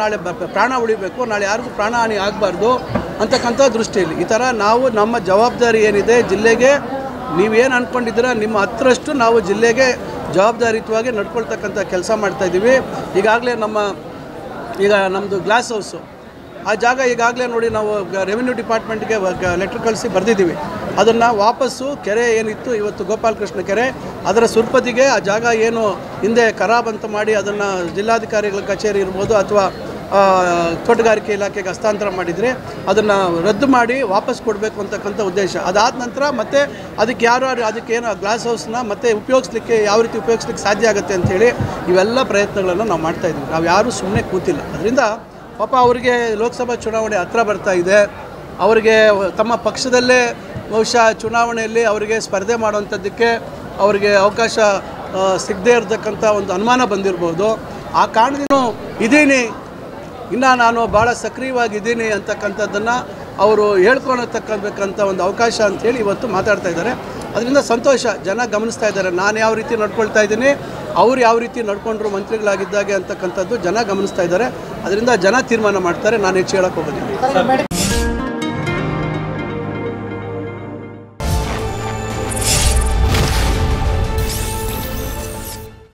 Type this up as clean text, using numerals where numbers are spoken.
ನಾಳೆ ಪ್ರಾಣ ಉಳಿಬೇಕು, ನಾಳೆ ಯಾರಿಗೂ ಪ್ರಾಣ ಹಾನಿ ಆಗಬಾರ್ದು ಅಂತಕ್ಕಂಥ ದೃಷ್ಟಿಯಲ್ಲಿ ಈ ಥರ ನಾವು ನಮ್ಮ ಜವಾಬ್ದಾರಿ ಏನಿದೆ ಜಿಲ್ಲೆಗೆ ನೀವೇನು ಅಂದ್ಕೊಂಡಿದ್ದೀರ ನಿಮ್ಮ ಹತ್ತರಷ್ಟು ನಾವು ಜಿಲ್ಲೆಗೆ ಜವಾಬ್ದಾರಿಯುತವಾಗಿ ನಡ್ಕೊಳ್ತಕ್ಕಂಥ ಕೆಲಸ ಮಾಡ್ತಾಯಿದ್ದೀವಿ. ಈಗಾಗಲೇ ನಮ್ಮದು ಗ್ಲಾಸ್ ಹೌಸು ಆ ಜಾಗ ಈಗಾಗಲೇ ನೋಡಿ ನಾವು ರೆವಿನ್ಯೂ ಡಿಪಾರ್ಟ್ಮೆಂಟ್ಗೆ ಲೆಟ್ರ್ ಕಳಿಸಿ ಬರೆದಿದ್ದೀವಿ. ಅದನ್ನು ವಾಪಸ್ಸು ಕೆರೆ ಏನಿತ್ತು ಇವತ್ತು ಗೋಪಾಲಕೃಷ್ಣ ಕೆರೆ ಅದರ ಸುರ್ಪತಿಗೆ ಆ ಜಾಗ ಏನು ಹಿಂದೆ ಖರಾಬ್ ಅಂತ ಮಾಡಿ ಅದನ್ನು ಜಿಲ್ಲಾಧಿಕಾರಿಗಳ ಕಚೇರಿ ಇರ್ಬೋದು ಅಥವಾ ತೋಟಗಾರಿಕೆ ಇಲಾಖೆಗೆ ಹಸ್ತಾಂತರ ಮಾಡಿದರೆ ಅದನ್ನು ರದ್ದು ಮಾಡಿ ವಾಪಸ್ ಕೊಡಬೇಕು ಅಂತಕ್ಕಂಥ ಉದ್ದೇಶ. ಅದಾದ ನಂತರ ಮತ್ತೆ ಅದಕ್ಕೆ ಅದಕ್ಕೇನು ಗ್ಲಾಸ್ ಹೌಸ್ನ ಮತ್ತೆ ಉಪಯೋಗಿಸ್ಲಿಕ್ಕೆ ಯಾವ ರೀತಿ ಉಪಯೋಗಿಸ್ಲಿಕ್ಕೆ ಸಾಧ್ಯ ಆಗುತ್ತೆ ಅಂಥೇಳಿ ಇವೆಲ್ಲ ಪ್ರಯತ್ನಗಳನ್ನು ನಾವು ಮಾಡ್ತಾಯಿದ್ವಿ. ನಾವು ಯಾರೂ ಸುಮ್ಮನೆ ಕೂತಿಲ್ಲ. ಅದರಿಂದ ಪಾಪ ಅವರಿಗೆ ಲೋಕಸಭಾ ಚುನಾವಣೆ ಹತ್ರ ಬರ್ತಾ ಇದೆ. ಅವರಿಗೆ ತಮ್ಮ ಪಕ್ಷದಲ್ಲೇ ಬಹುಶಃ ಚುನಾವಣೆಯಲ್ಲಿ ಅವರಿಗೆ ಸ್ಪರ್ಧೆ ಮಾಡುವಂಥದ್ದಕ್ಕೆ ಅವರಿಗೆ ಅವಕಾಶ ಸಿಗದೇ ಇರತಕ್ಕಂಥ ಒಂದು ಅನುಮಾನ ಬಂದಿರ್ಬೋದು. ಆ ಕಾರಣದಿಂದ ಇದ್ದೀನಿ, ಇನ್ನು ನಾನು ಭಾಳ ಸಕ್ರಿಯವಾಗಿದ್ದೀನಿ ಅಂತಕ್ಕಂಥದ್ದನ್ನು ಅವರು ಹೇಳ್ಕೊಳತಕ್ಕಂಥ ಒಂದು ಅವಕಾಶ ಅಂಥೇಳಿ ಇವತ್ತು ಮಾತಾಡ್ತಾ ಇದ್ದಾರೆ. ಅದರಿಂದ ಸಂತೋಷ, ಜನ ಗಮನಿಸ್ತಾ ಇದ್ದಾರೆ ನಾನು ಯಾವ ರೀತಿ ನಡ್ಕೊಳ್ತಾ ಇದ್ದೀನಿ, ಅವ್ರು ಯಾವ ರೀತಿ ನಡ್ಕೊಂಡ್ರು ಮಂತ್ರಿಗಳಾಗಿದ್ದಾಗೆ ಅಂತಕ್ಕಂಥದ್ದು ಜನ ಗಮನಿಸ್ತಾ ಇದ್ದಾರೆ. ಅದರಿಂದ ಜನ ತೀರ್ಮಾನ ಮಾಡ್ತಾರೆ, ನಾನು ಹೆಚ್ಚು ಹೇಳಕ್ಕೆ ಹೋಗೋದಿಲ್ಲ.